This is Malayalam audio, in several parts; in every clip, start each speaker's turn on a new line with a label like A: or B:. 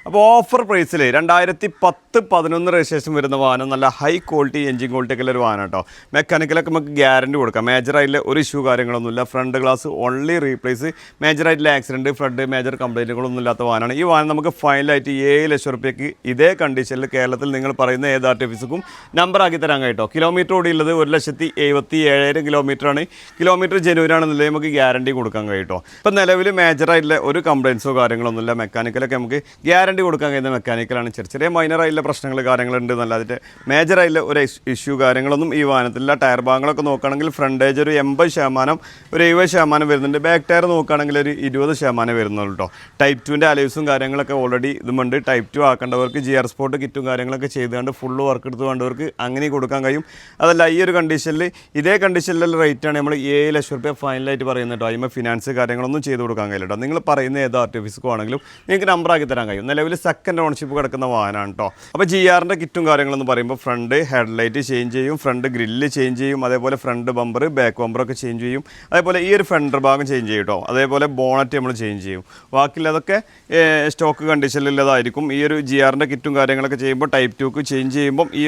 A: അപ്പോൾ ഓഫർ പ്രൈസിൽ 2010-11 രജിസ്ട്രേഷൻ വരുന്ന വാഹനം നല്ല ഹൈ ക്വാളിറ്റി എഞ്ചിൻ ക്വാളിറ്റി ഒക്കെ ഉള്ള ഒരു വാഹനം കേട്ടോ. മെക്കാനിക്കലൊക്കെ നമുക്ക് ഗ്യാരണ്ടി കൊടുക്കാം. മേജറായിട്ടുള്ള ഒരു ഇഷ്യൂ കാര്യങ്ങളൊന്നുമില്ല. Front glass only replace. മേജറായിട്ടുള്ള ആക്സിഡൻറ്റ് ഫ്ലഡ് മേജർ കംപ്ലൈൻറ്റുകളൊന്നും ഇല്ലാത്ത വാഹനമാണ്. ഈ വാഹനം നമുക്ക് ഫൈനലായിട്ട് 7 ലക്ഷം റുപ്യക്ക് ഇതേ കണ്ടീഷനിൽ കേരളത്തിൽ നിങ്ങൾ പറയുന്ന ഏത് ആർട്ടിഫിസും നമ്പർ ആക്കി തരാൻ കേട്ടോ. കിലോമീറ്റർ ഓടിയുള്ളത് 1,77,000 കിലോമീറ്ററാണ്. കിലോമീറ്റർ ജനുവനാണെന്നുണ്ടെങ്കിൽ നമുക്ക് ഗ്യാരണ്ടി കൊടുക്കാൻ കഴിയും. ഇപ്പം നിലവിൽ മേജറായിട്ടുള്ള ഒരു കംപ്ലയിൻസോ കാര്യങ്ങളൊന്നുമില്ല. മെക്കാനിക്കലൊക്കെ നമുക്ക് ഗ്യാരണ്ടി കൊടുക്കാൻ കഴിയുന്ന മെക്കാനിക്കലാണ്. ചെറിയ മൈനറായിട്ടുള്ള പ്രശ്നങ്ങൾ കാര്യങ്ങളുണ്ട് എന്നല്ലാതെ മേജറായിട്ടുള്ള ഒരു ഇഷ്യൂ കാര്യങ്ങളൊന്നും ഈ വാഹനത്തിലുള്ള ടയർ ഭാഗങ്ങളൊക്കെ നോക്കുകയാണെങ്കിൽ ഫ്രണ്ടേജ് ഒരു 80%, ഒരു 70% വരുന്നുണ്ട്. ബാക്ക് ടയർ നോക്കുകയാണെങ്കിൽ ഒരു 20% വരുന്നുള്ളൂ കേട്ടോ. ടൈപ്പ് 2ൻ്റെ അലൈവ്സും കാര്യങ്ങളൊക്കെ ഓൾറെഡി ഇതുമുണ്ട്. ടൈപ്പ് 2 ആക്കേണ്ടവർക്ക് GR സ്പോർട്ട് കിറ്റും കാര്യങ്ങളൊക്കെ ചെയ്തുകൊണ്ട് ഫുള്ള് വർക്ക് എടുത്ത് വേണ്ടവർക്ക് അങ്ങനെ കൊടുക്കാൻ കഴിയും. അതല്ല ഈ ഒരു കണ്ടീഷനിൽ ഇതേ കണ്ടീഷനിലുള്ള റേറ്റാണ് നമ്മൾ 7 ലക്ഷം റുപ്യ ഫൈനലായിട്ട് പറയുന്നത് കേട്ടോ. അതിന് ഫിനാൻസ് കാര്യങ്ങളൊന്നും ചെയ്ത് കൊടുക്കാൻ കഴിയില്ല കേട്ടോ. നിങ്ങൾ പറയുന്ന ഏത് ആർട്ടിഫിസ്ക്കോ ആണെങ്കിലും നിങ്ങൾക്ക് നമ്പറാക്കി തരാൻ കഴിയും. നിലവിൽ സെക്കൻഡ് ഓണർഷിപ്പ് കിടക്കുന്ന വാഹനമാണ് കേട്ടോ. അപ്പോൾ GRൻ്റെ കിറ്റും കാര്യങ്ങളെന്ന് പറയുമ്പോൾ ഫ്രണ്ട് ഹെഡ്ലൈറ്റ് ചേഞ്ച് ചെയ്യും, ഫ്രണ്ട് ഗ്രില്ല് ചേഞ്ച് ചെയ്യും, അതേപോലെ ഫ്രണ്ട് ബമ്പർ ബാക്ക് ബമ്പറൊക്കെ ചേഞ്ച് ചെയ്യും, അതേപോലെ ഈ ഒരു ഫെൻഡർ ഭാഗം ചേഞ്ച് ചെയ്യും കേട്ടോ. അതേപോലെ ബോണറ്റ് നമ്മൾ ചേഞ്ച് ചെയ്യും. ബാക്കിയുള്ളതൊക്കെ സ്റ്റോക്ക് കണ്ടീഷനിലുള്ളതായിരിക്കും. ഈ ഒരു GRൻ്റെ കിറ്റും കാര്യങ്ങളൊക്കെ ചെയ്യുമ്പോൾ ടൈപ്പ് 2ക്ക് ചേഞ്ച് ചെയ്യുമ്പം ഈ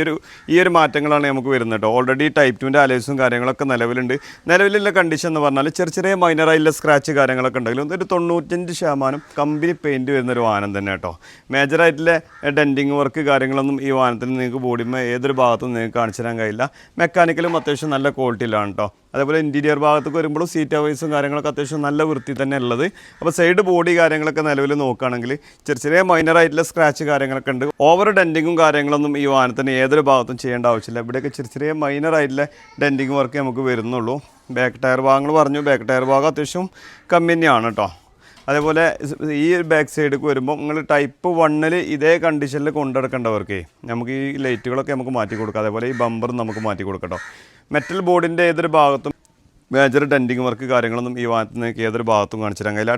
A: ഒരു മാറ്റങ്ങളാണ് നമുക്ക് വരുന്നത് കേട്ടോ. ഓൾറെഡി ടൈപ്പ് 2ൻ്റെ അലൈവ്സും കാര്യങ്ങളൊക്കെ നിലവിലുണ്ട്. നിലവിലുള്ള കണ്ടീഷൻ എന്ന് പറഞ്ഞാൽ ചെറിയ മൈനറായിട്ടുള്ള സ്ക്രാച്ച് കാര്യങ്ങളൊക്കെ ഉണ്ടെങ്കിലും ഒരു 95% കമ്പനി പെയിൻറ്റ് വരുന്നൊരു വാഹനം തന്നെ കേട്ടോ. മേജറായിട്ടുള്ള ഡെൻറ്റിങ് വർക്ക് കാര്യങ്ങളൊന്നും ഈ വാഹനത്തിൽ നിങ്ങൾക്ക് ബോഡിമേ ഏതൊരു ഭാഗത്തും നിങ്ങൾക്ക് കാണിച്ചു തരാൻ കഴിയില്ല. മെക്കാനിക്കലും അത്യാവശ്യം നല്ല ക്വാളിറ്റിയിലാണ് കേട്ടോ. അതേപോലെ ഇൻറ്റീരിയർ ഭാഗത്തേക്ക് വരുമ്പോഴും സീറ്റ് അവൈസും കാര്യങ്ങളൊക്കെ അത്യാവശ്യം നല്ല വൃത്തി തന്നെ ഉള്ളത്. അപ്പോൾ സൈഡ് ബോഡി കാര്യങ്ങളൊക്കെ നിലവിൽ നോക്കുകയാണെങ്കിൽ ചെറിയ മൈനറായിട്ടുള്ള സ്ക്രാച്ച് കാര്യങ്ങളൊക്കെ ഉണ്ട്. ഓവർ ഡെൻറ്റിങ്ങും കാര്യങ്ങളൊന്നും ഈ വാഹനത്തിന് ഏതൊരു ഭാഗത്തും ചെയ്യേണ്ട ആവശ്യമില്ല. ഇവിടെയൊക്കെ ചെറിയ മൈനറായിട്ടുള്ള ഡെൻറ്റിങ് വർക്ക് നമുക്ക് വരുന്നുള്ളൂ. ബാക്ക് ടയർ ഭാഗങ്ങൾ പറഞ്ഞു. ബാക്ക് ടയർ ഭാഗം അത്യാവശ്യം കമ്മി തന്നെയാണ് കേട്ടോ. അതേപോലെ ഈ ബാക്ക് സൈഡിലേക്ക് വരുമ്പോൾ നിങ്ങൾ ടൈപ്പ് 1ൽ ഇതേ കണ്ടീഷനിൽ കൊണ്ടെടുക്കേണ്ടവർക്ക് നമുക്ക് ഈ ലൈറ്റുകളൊക്കെ നമുക്ക് മാറ്റി കൊടുക്കാം. അതേപോലെ ഈ ബമ്പർ നമുക്ക് മാറ്റി കൊടുക്കട്ടോ. മെറ്റൽ ബോർഡിൻ്റെ ഏതൊരു ഭാഗത്തും മേജർ ഡെൻറ്റിങ് വർക്ക് കാര്യങ്ങളൊന്നും ഈ വാഹനത്തിൽ നിന്ന് ഏതൊരു ഭാഗത്തും കാണിച്ചു തരാൻ കഴിയില്ല.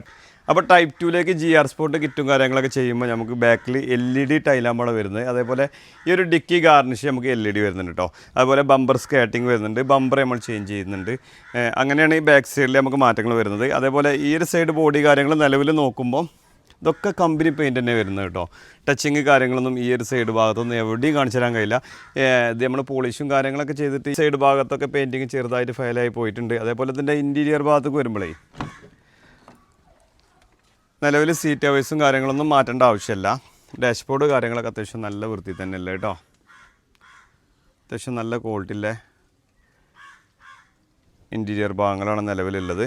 A: അപ്പോൾ ടൈപ്പ് 2ലേക്ക് GR സ്പോർട്ട് കിറ്റും കാര്യങ്ങളൊക്കെ ചെയ്യുമ്പോൾ നമുക്ക് ബാക്കിൽ LED ടൈലാമ്പാണ് വരുന്നത്. അതേപോലെ ഈ ഒരു ഡിക്കി ഗാർണിഷ് നമുക്ക് LED വരുന്നുണ്ട് കേട്ടോ. അതുപോലെ ബമ്പർ സ്കേട്ടിങ് വരുന്നുണ്ട്. ബമ്പർ നമ്മൾ ചേഞ്ച് ചെയ്യുന്നുണ്ട്. അങ്ങനെയാണ് ഈ ബാക്ക് സൈഡിൽ നമുക്ക് മാറ്റങ്ങൾ വരുന്നത്. അതേപോലെ ഈ ഒരു സൈഡ് ബോഡി കാര്യങ്ങൾ നിലവിൽ നോക്കുമ്പോൾ ഇതൊക്കെ കമ്പനി പെയിൻറ്റ് തന്നെ വരുന്നത് കേട്ടോ. ടച്ചിങ് കാര്യങ്ങളൊന്നും ഈ ഒരു സൈഡ് ഭാഗത്തൊന്നും എവിടെയും കാണിച്ചു തരാൻ കഴിയില്ല. ഇത് നമ്മൾ പോളിഷും കാര്യങ്ങളൊക്കെ ചെയ്തിട്ട് ഈ സൈഡ് ഭാഗത്തൊക്കെ പെയിൻറ്റിങ് ചെറുതായിട്ട് ഫെയിലായി പോയിട്ടുണ്ട്. അതേപോലെ ഇതിൻ്റെ ഇൻറ്റീരിയർ ഭാഗത്തേക്ക് വരുമ്പോഴേ നിലവിൽ സീറ്റ് അവൈസും കാര്യങ്ങളൊന്നും മാറ്റേണ്ട ആവശ്യമില്ല. ഡാഷ്ബോർഡ് കാര്യങ്ങളൊക്കെ അത്യാവശ്യം നല്ല വൃത്തി തന്നെ അല്ലേ കേട്ടോ. അത്യാവശ്യം നല്ല ക്വാളിറ്റിയിലെ ഇൻറ്റീരിയർ ഭാഗങ്ങളാണ് നിലവിലുള്ളത്.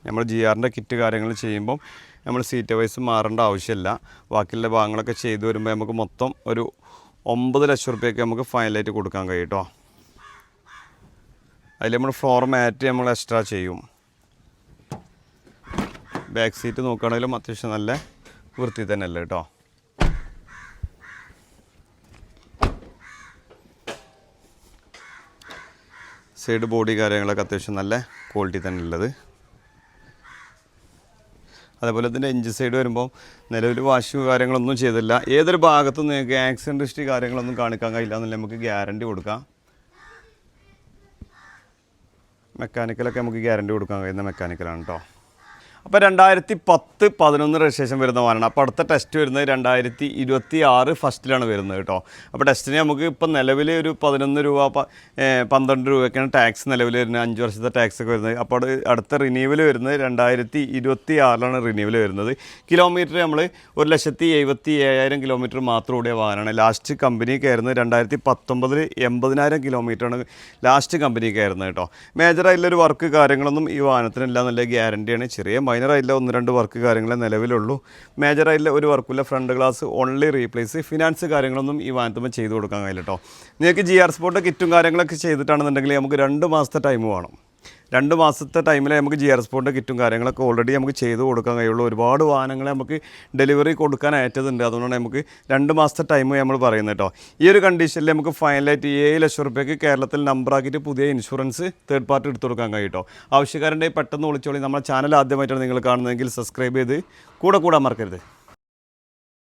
A: നമ്മൾ GRൻ്റെ കിറ്റ് കാര്യങ്ങൾ ചെയ്യുമ്പം നമ്മൾ സീറ്റ് അവൈസ് മാറേണ്ട ആവശ്യമില്ല. ബാക്കിയുള്ള ഭാഗങ്ങളൊക്കെ ചെയ്തു വരുമ്പോൾ നമുക്ക് മൊത്തം ഒരു 9 ലക്ഷം റുപ്യക്ക് നമുക്ക് ഫൈനലായിട്ട് കൊടുക്കാൻ കഴിയും കേട്ടോ. അതിൽ നമ്മൾ ഫ്ലോർ മാറ്റ് നമ്മൾ എക്സ്ട്രാ ചെയ്യും. ബാക്ക് സീറ്റ് നോക്കുകയാണെങ്കിലും അത്യാവശ്യം നല്ല വൃത്തി തന്നെ അല്ലേ കേട്ടോ. സൈഡ് ബോഡി കാര്യങ്ങളൊക്കെ അത്യാവശ്യം നല്ല ക്വാളിറ്റി തന്നെ ഉള്ളത്. അതേപോലെ ഇതിൻ്റെ എഞ്ചിൻ സൈഡ് വരുമ്പോൾ നിലവിൽ വാഷ് കാര്യങ്ങളൊന്നും ചെയ്തില്ല. ഏതൊരു ഭാഗത്തും നിങ്ങൾക്ക് ആക്സിഡൻറ്റ് ഹിസ്റ്ററി കാര്യങ്ങളൊന്നും കാണിക്കാൻ കഴിയില്ല എന്നല്ല നമുക്ക് ഗ്യാരണ്ടി കൊടുക്കാം. മെക്കാനിക്കലൊക്കെ നമുക്ക് ഗ്യാരണ്ടി കൊടുക്കാൻ കഴിയുന്ന മെക്കാനിക്കലാണ് കേട്ടോ. അപ്പോൾ 2010-11 രജിസ്ട്രേഷൻ വരുന്ന വാഹനമാണ്. അപ്പോൾ അടുത്ത ടെസ്റ്റ് വരുന്നത് 2026 ഫസ്റ്റിലാണ് വരുന്നത് കേട്ടോ. അപ്പോൾ ടെസ്റ്റിന് നമുക്ക് ഇപ്പം നിലവിൽ ഒരു 11 രൂപ 12 രൂപയൊക്കെയാണ് ടാക്സ് നിലവിൽ വരുന്നത്. 5 വർഷത്തെ ടാക്സ് ഒക്കെ വരുന്നത്. അപ്പോൾ അടുത്ത റിന്യൂവൽ വരുന്നത് 2026 റിന്യൂവൽ വരുന്നത്. കിലോമീറ്റർ നമ്മൾ 1,77,000 കിലോമീറ്റർ മാത്രം ഓടിയ വാഹനമാണ്. ലാസ്റ്റ് കമ്പനി കയറുന്നത് 2019 80,000 കിലോമീറ്ററാണ് ലാസ്റ്റ് കമ്പനി കയറുന്നത് കേട്ടോ. മേജറായിട്ടുള്ളൊരു വർക്ക് കാര്യങ്ങളൊന്നും ഈ വാഹനത്തിനില്ല എന്നുള്ള ഗ്യാരണ്ടിയാണ്. ചെറിയ മൈനറായില്ല 1-2 വർക്ക് കാര്യങ്ങളെ നിലവിലുള്ളൂ. മേജറായില്ല ഒരു വർക്കില്ല. Front glass only replace. Finance കാര്യങ്ങളൊന്നും ഈ വാഹനത്തുമ്പോൾ ചെയ്ത് കൊടുക്കാൻ കഴിയില്ല കേട്ടോ. നിങ്ങൾക്ക് GR സ്പോർട്ട് കിറ്റും കാര്യങ്ങളൊക്കെ ചെയ്തിട്ടാണെന്നുണ്ടെങ്കിൽ നമുക്ക് 2 മാസത്തെ ടൈം വേണം. 2 മാസത്തെ ടൈമിൽ നമുക്ക് GR സ്പോർട്ട് കിറ്റും കാര്യങ്ങളൊക്കെ ഓൾറെഡി നമുക്ക് ചെയ്ത് കൊടുക്കാൻ കഴിയുള്ളൂ. ഒരുപാട് വാഹനങ്ങൾ നമുക്ക് ഡെലിവറി കൊടുക്കാനായിട്ടുണ്ട്. അതുകൊണ്ടാണ് നമുക്ക് 2 മാസത്തെ ടൈം നമ്മൾ പറയുന്നത് കേട്ടോ. ഈ ഒരു കണ്ടീഷനിൽ നമുക്ക് ഫൈനലായിട്ട് 7 ലക്ഷം റുപ്യക്ക് കേരളത്തിൽ നമ്പറാക്കിയിട്ട് പുതിയ ഇൻഷുറൻസ് തേർഡ് പാർട്ടി എടുത്തു കൊടുക്കാൻ കഴിയും കേട്ടോ. ആവശ്യക്കാരൻ്റെ പെട്ടെന്ന് വിളിച്ചോളി. നമ്മുടെ ചാനൽ ആദ്യമായിട്ടാണ് നിങ്ങൾ കാണുന്നതെങ്കിൽ സബ്സ്ക്രൈബ് ചെയ്ത് കൂടെ മറക്കരുത്.